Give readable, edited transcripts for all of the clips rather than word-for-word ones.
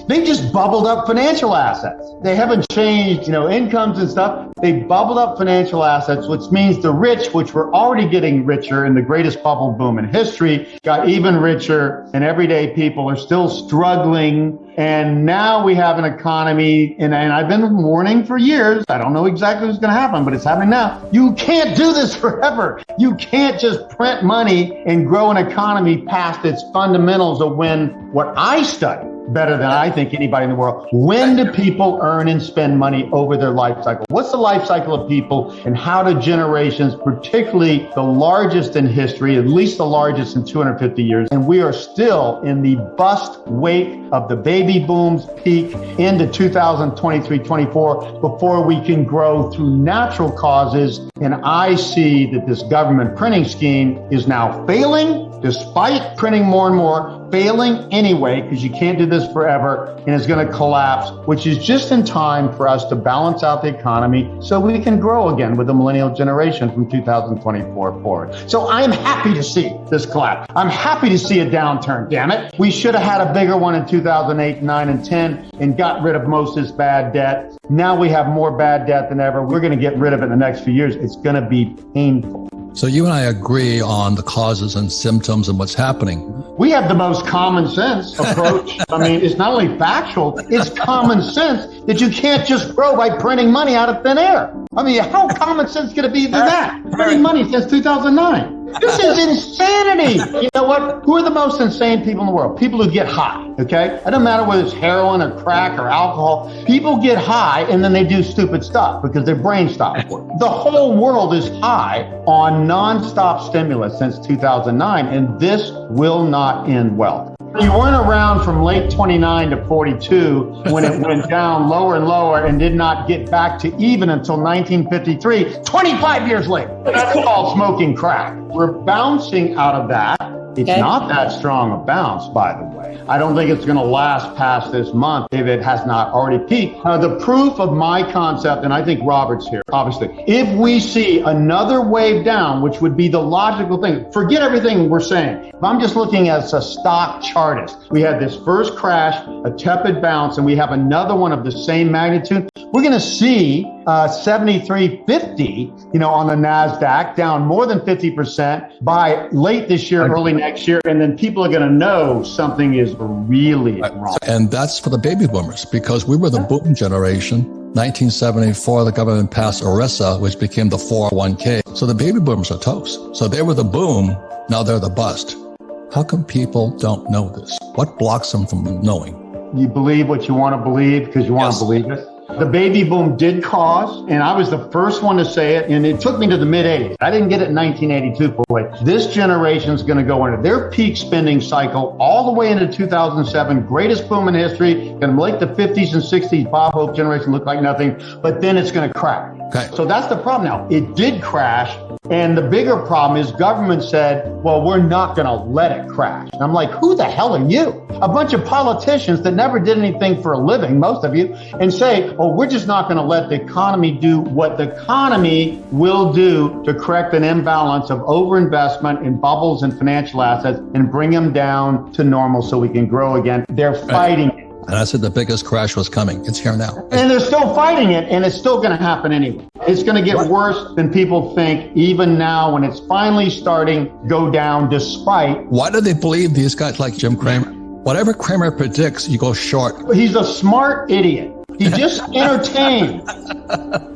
They just bubbled up financial assets. They haven't changed, incomes and stuff. They bubbled up financial assets, which means the rich, which were already getting richer in the greatest bubble boom in history, got even richer, and everyday people are still struggling. And now we have an economy, and I've been warning for years. I don't know exactly what's going to happen, but it's happening now. You can't do this forever. You can't just print money and grow an economy past its fundamentals of what I study better than I think anybody in the world. When do people earn and spend money over their life cycle? What's the life cycle of people, and how do generations, particularly the largest in history, at least the largest in 250 years, and we are still in the bust wake of the baby boom's peak into 2023-24 before we can grow through natural causes. And I see that this government printing scheme is now failing, despite printing more and more, failing anyway, because you can't do this forever, and it's going to collapse, which is just in time for us to balance out the economy so we can grow again with the millennial generation from 2024 forward. So I'm happy to see this collapse. I'm happy to see a downturn, damn it. We should have had a bigger one in 2008, 9, and 10 and got rid of most of this bad debt. Now we have more bad debt than ever. We're going to get rid of it in the next few years. It's going to be painful. So you and I agree on the causes and symptoms and what's happening. We have the most common sense approach. I mean, it's not only factual, it's common sense that you can't just grow by printing money out of thin air. I mean, how common sense can it be than that? Printing money since 2009. This is insanity. You know what? Who are the most insane people in the world? People who get high, okay? It doesn't matter whether it's heroin or crack or alcohol. People get high and then they do stupid stuff because their brain stops working. The whole world is high on nonstop stimulus since 2009, and this will not end well. You weren't around from late 29 to 42 when it went down lower and lower and did not get back to even until 1953, 25 years later. That's called smoking crack. We're bouncing out of that. It's not that strong a bounce, by the way. I don't think it's going to last past this month if it has not already peaked. The proof of my concept, and I think Robert's here, obviously, if we see another wave down, which would be the logical thing, forget everything we're saying. If I'm just looking as a stock chartist, we had this first crash, a tepid bounce, and we have another one of the same magnitude. We're going to see 73.50, on the NASDAQ, down more than 50% by late this year, early next year. And then people are going to know something is really wrong. And that's for the baby boomers, because we were the boom generation. 1974, the government passed ERISA, which became the 401k. So the baby boomers are toast. So they were the boom. Now they're the bust. How come people don't know this? What blocks them from knowing? You believe what you want to believe because you want to believe it. The baby boom did cause, and I was the first one to say it, and it took me to the mid-'80s. I didn't get it in 1982, boy. This generation's going to go into their peak spending cycle all the way into 2007, greatest boom in history, going to make the 50s and 60s Bob Hope generation look like nothing, but then it's going to crash. Okay. So that's the problem now. It did crash, and the bigger problem is government said, well, we're not going to let it crash. And I'm like, who the hell are you? A bunch of politicians that never did anything for a living, most of you, and say, oh, we're just not going to let the economy do what the economy will do to correct an imbalance of overinvestment in bubbles and financial assets and bring them down to normal so we can grow again. They're fighting it. And I said the biggest crash was coming. It's here now. And they're still fighting it, and it's still going to happen anyway. It's going to get worse than people think, even now when it's finally starting to go down despite. Why do they believe these guys like Jim Cramer? Whatever Cramer predicts, you go short. He's a smart idiot. He just entertains.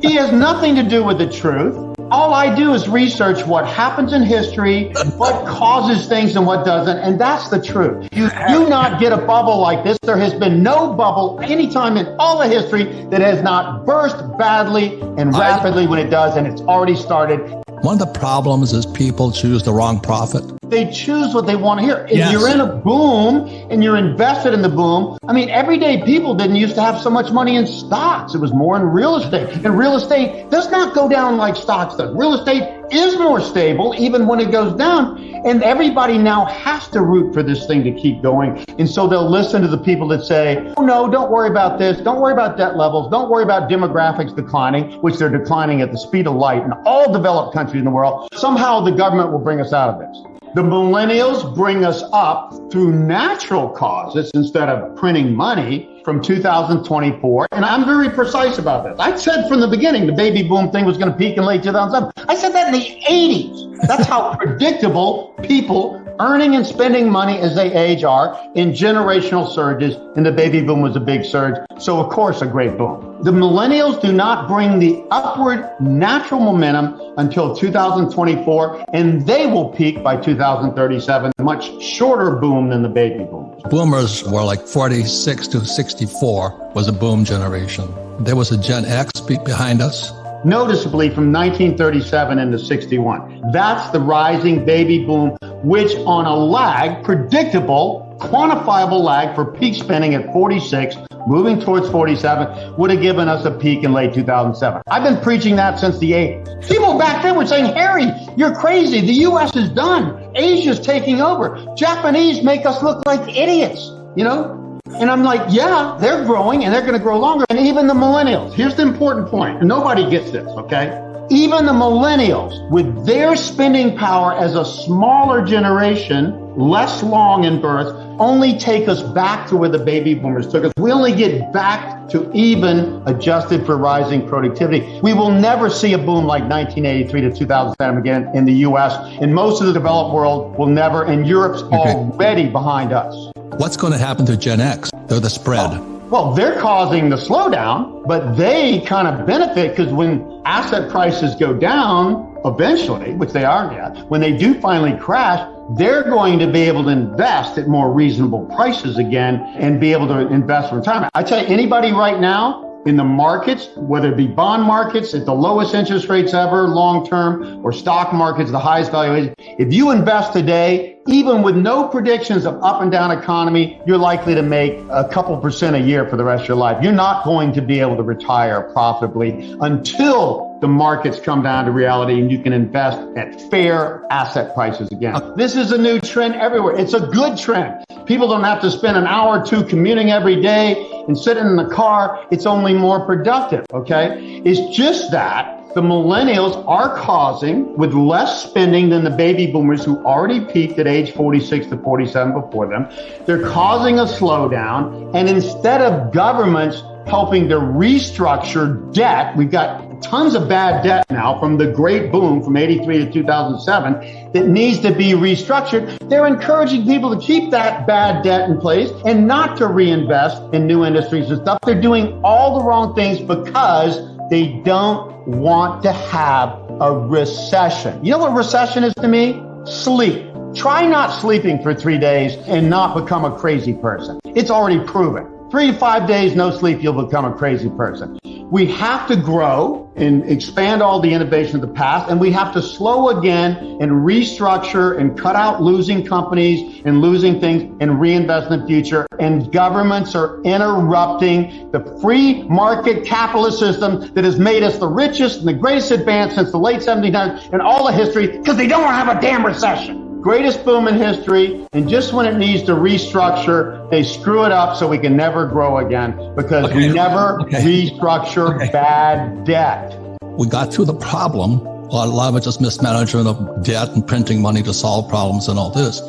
He has nothing to do with the truth. All I do is research what happens in history, what causes things and what doesn't, and that's the truth. You do not get a bubble like this. There has been no bubble any time in all the history that has not burst badly and rapidly when it does, and it's already started. One of the problems is people choose the wrong prophet. They choose what they want to hear. If you're in a boom and you're invested in the boom, I mean, everyday people didn't used to have so much money in stocks. It was more in real estate. And real estate does not go down like stocks does. Real estate is more stable even when it goes down. And everybody now has to root for this thing to keep going. And so they'll listen to the people that say, oh, no, don't worry about this. Don't worry about debt levels. Don't worry about demographics declining, which they're declining at the speed of light in all developed countries in the world. Somehow the government will bring us out of this. The millennials bring us up through natural causes instead of printing money from 2024. And I'm very precise about this. I said from the beginning the baby boom thing was going to peak in late 2007. I said that in the 80s. That's how predictable people earning and spending money as they age are in generational surges, and the baby boom was a big surge. So, of course, a great boom. The millennials do not bring the upward natural momentum until 2024, and they will peak by 2037, a much shorter boom than the baby boom. Boomers were like 46 to 64 was a boom generation. There was a Gen X behind us. Noticeably from 1937 into 61. That's the rising baby boom, which on a lag, predictable, quantifiable lag for peak spending at 46, moving towards 47, would have given us a peak in late 2007. I've been preaching that since the 80s. People back then were saying, Harry, you're crazy. The U.S. is done. Asia's taking over. Japanese make us look like idiots, you know? And I'm like, yeah, they're growing and they're going to grow longer. And even the millennials, here's the important point. And nobody gets this, okay? Even the millennials, with their spending power as a smaller generation, less long in birth, only take us back to where the baby boomers took us. We only get back to even adjusted for rising productivity. We will never see a boom like 1983 to 2007 again in the U.S. And most of the developed world will never, and Europe's already behind us. What's going to happen to Gen X? They're the spread. Well, they're causing the slowdown, but they kind of benefit because when asset prices go down eventually, which they aren't yet, when they do finally crash, they're going to be able to invest at more reasonable prices again and be able to invest for retirement. I tell you, anybody right now in the markets, whether it be bond markets at the lowest interest rates ever, long-term, or stock markets, the highest valuation, if you invest today, even with no predictions of up and down economy, you're likely to make a couple % a year for the rest of your life. You're not going to be able to retire profitably until the markets come down to reality and you can invest at fair asset prices again. This is a new trend everywhere. It's a good trend. People don't have to spend an hour or two commuting every day and sitting in the car. It's only more productive, okay? It's just that the millennials are causing, with less spending than the baby boomers who already peaked at age 46 to 47 before them, they're causing a slowdown. And instead of governments helping to restructure debt, we've got tons of bad debt now from the great boom from 83 to 2007 that needs to be restructured. They're encouraging people to keep that bad debt in place and not to reinvest in new industries and stuff. They're doing all the wrong things because they don't want to have a recession. You know what recession is to me? Sleep. Try not sleeping for 3 days and not become a crazy person. It's already proven. 3 to 5 days, no sleep, you'll become a crazy person. We have to grow and expand all the innovation of the past, and we have to slow again and restructure and cut out losing companies and losing things and reinvest in the future. And governments are interrupting the free market capitalist system that has made us the richest and the greatest advance since the late 1700s in all of history because they don't want to have a damn recession. Greatest boom in history, and just when it needs to restructure, they screw it up so we can never grow again because we never restructure bad debt. We got through the problem. A lot of it just mismanagement of debt and printing money to solve problems and all this.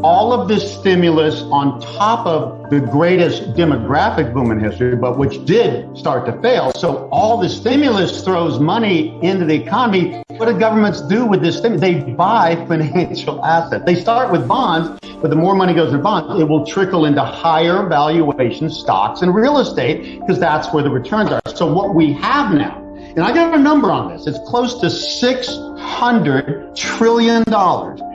All of this stimulus on top of the greatest demographic boom in history, but which did start to fail. So all the stimulus throws money into the economy. What do governments do with this stimulus? They buy financial assets. They start with bonds, but the more money goes in bonds, it will trickle into higher valuation stocks and real estate because that's where the returns are. So what we have now, and I got a number on this, it's close to $600 trillion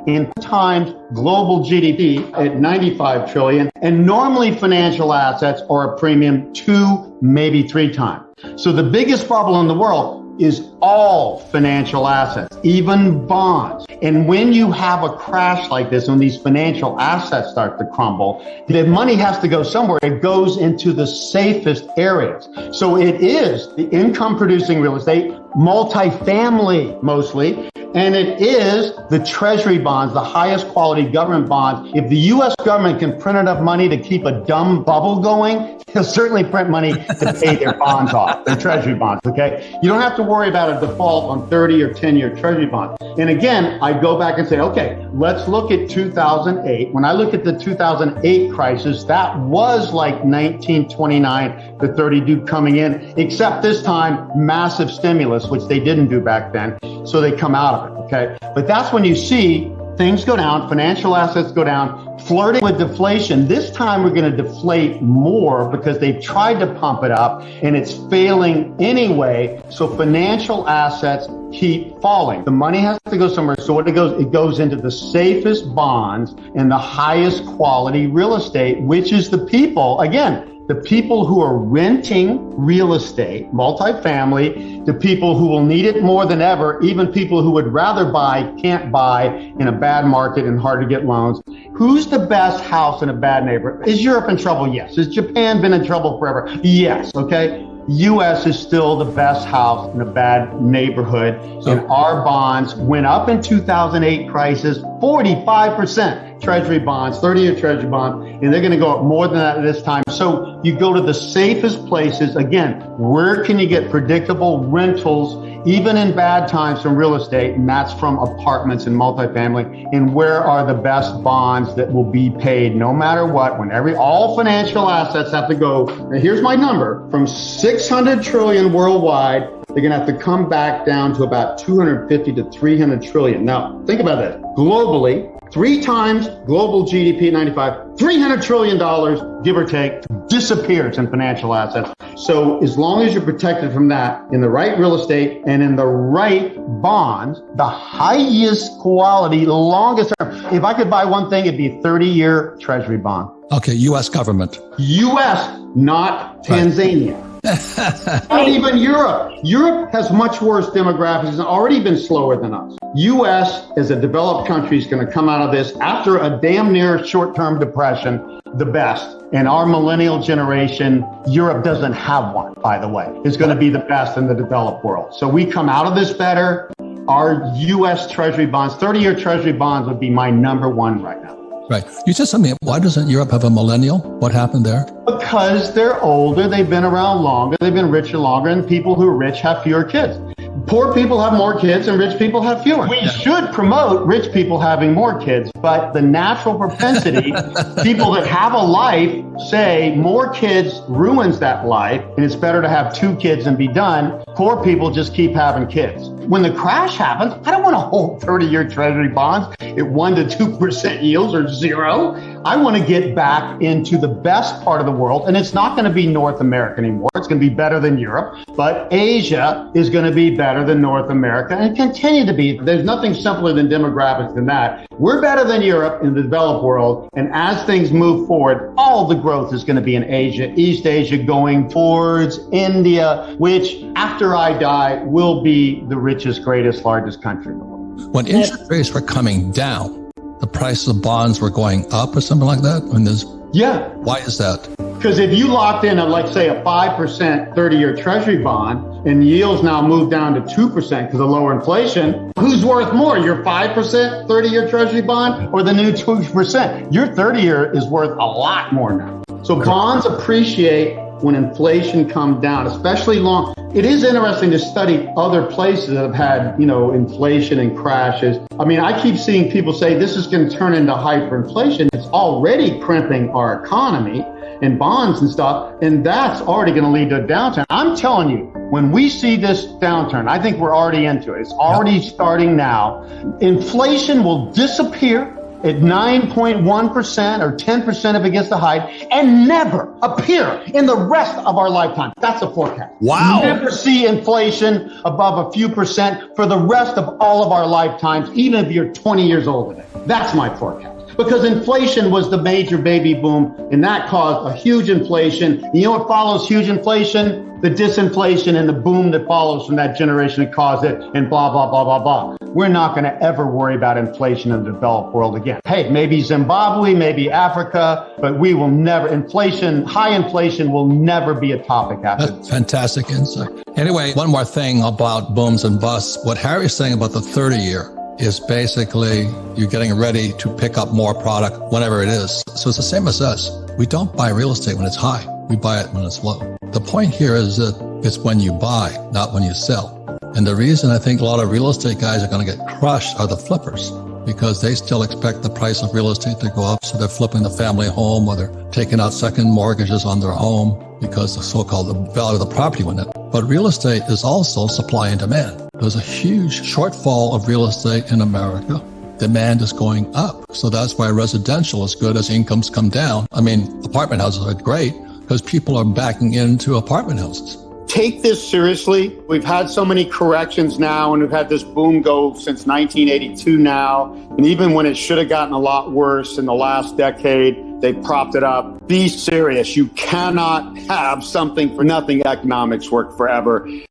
in times global GDP at 95 trillion. And normally financial assets are a premium 2, maybe 3 times. So the biggest bubble in the world is all financial assets, even bonds. And when you have a crash like this, when these financial assets start to crumble, the money has to go somewhere. It goes into the safest areas. So it is the income producing real estate, multifamily mostly, and it is the treasury bonds, the highest quality government bonds. If the U.S. government can print enough money to keep a dumb bubble going, they'll certainly print money to pay their bonds off, their treasury bonds, okay? You don't have to worry about a default on 30 or 10-year treasury bonds. And again, I go back and say, okay, let's look at 2008. When I look at the 2008 crisis, that was like 1929 to 32 coming in, except this time, massive stimulus, which they didn't do back then. So they come out of it, okay? But that's when you see things go down, financial assets go down, flirting with deflation. This time we're going to deflate more because they've tried to pump it up and it's failing anyway. So financial assets keep falling. The money has to go somewhere. So what it goes into the safest bonds and the highest quality real estate, which is the people, again, the people who are renting real estate, multifamily, the people who will need it more than ever, even people who would rather buy, can't buy in a bad market and hard to get loans. Who's the best house in a bad neighborhood? Is Europe in trouble? Yes. Has Japan been in trouble forever? Yes. Okay. U.S. is still the best house in a bad neighborhood. And our bonds went up in 2008 crisis, 45%. Treasury bonds, 30-year Treasury bonds, and they're going to go up more than that this time. So you go to the safest places. Again, where can you get predictable rentals, even in bad times, from real estate? And that's from apartments and multifamily. And where are the best bonds that will be paid no matter what, when all financial assets have to go? Now here's my number. From 600 trillion worldwide, they're going to have to come back down to about 250 to 300 trillion. Now, think about this. Globally, 3 times global GDP at 95, $300 trillion, give or take, disappears in financial assets. So as long as you're protected from that in the right real estate and in the right bonds, the highest quality, longest term. If I could buy one thing, it'd be a 30-year Treasury bond. Okay, U.S. government. U.S., not Tanzania. Right. Not even Europe. Europe has much worse demographics and already been slower than us. U.S. as a developed country is going to come out of this after a damn near short-term depression, the best. And our millennial generation, Europe doesn't have one, by the way, is going to be the best in the developed world. So we come out of this better. Our U.S. Treasury bonds, 30-year Treasury bonds would be my number one right now. Right. You said something. Why doesn't Europe have a millennial? What happened there? Because they're older, they've been around longer, they've been richer longer, and people who are rich have fewer kids. Poor people have more kids and rich people have fewer. We should promote rich people having more kids, but the natural propensity, people that have a life say more kids ruins that life, and it's better to have 2 kids and be done. Poor people just keep having kids. When the crash happens, I don't want to hold 30-year Treasury bonds at 1 to 2% yields or 0. I want to get back into the best part of the world, and it's not going to be North America anymore. It's going to be better than Europe, but Asia is going to be better than North America and continue to be. There's nothing simpler than demographics than that. We're better than Europe in the developed world, and as things move forward, all the growth is going to be in Asia, East Asia, going towards India, which after I die will be the richest, greatest, largest country in the world. When interest rates were coming down, the price of bonds were going up or something like that? Yeah. Why is that? Because if you locked in like say a 5% 30-year Treasury bond and yields now move down to 2% because of lower inflation, who's worth more, your 5% 30-year Treasury bond or the new 2%? Your 30-year is worth a lot more now. So bonds appreciate when inflation comes down, especially long. It is interesting to study other places that have had, inflation and crashes. I mean, I keep seeing people say this is going to turn into hyperinflation. It's already crimping our economy and bonds and stuff, and that's already going to lead to a downturn. I'm telling you, when we see this downturn, I think we're already into it. It's already starting now. Inflation will disappear at 9.1% or 10% if it gets to height and never appear in the rest of our lifetime. That's a forecast. Wow. Never see inflation above a few percent for the rest of all of our lifetimes, even if you're 20 years old today. That's my forecast. Because inflation was the major baby boom, and that caused a huge inflation. You know what follows huge inflation? The disinflation and the boom that follows from that generation that caused it, and blah, blah, blah, blah, blah. We're not going to ever worry about inflation in the developed world again. Hey, maybe Zimbabwe, maybe Africa, but we will never, high inflation will never be a topic after That's fantastic insight. Anyway, one more thing about booms and busts. What Harry's saying about the 30-year is basically you're getting ready to pick up more product whenever it is. So it's the same as us. We don't buy real estate when it's high. We buy it when it's low. The point here is that it's when you buy, not when you sell. And the reason I think a lot of real estate guys are going to get crushed are the flippers. because they still expect the price of real estate to go up. So they're flipping the family home, or they're taking out second mortgages on their home because the so-called the value of the property went up. But real estate is also supply and demand. There's a huge shortfall of real estate in America. Demand is going up. So that's why residential is good as incomes come down. I mean, apartment houses are great because people are backing into apartment houses. Take this seriously. We've had so many corrections now, and we've had this boom go since 1982 now. And even when it should have gotten a lot worse in the last decade, they propped it up. Be serious. You cannot have something for nothing economics work forever.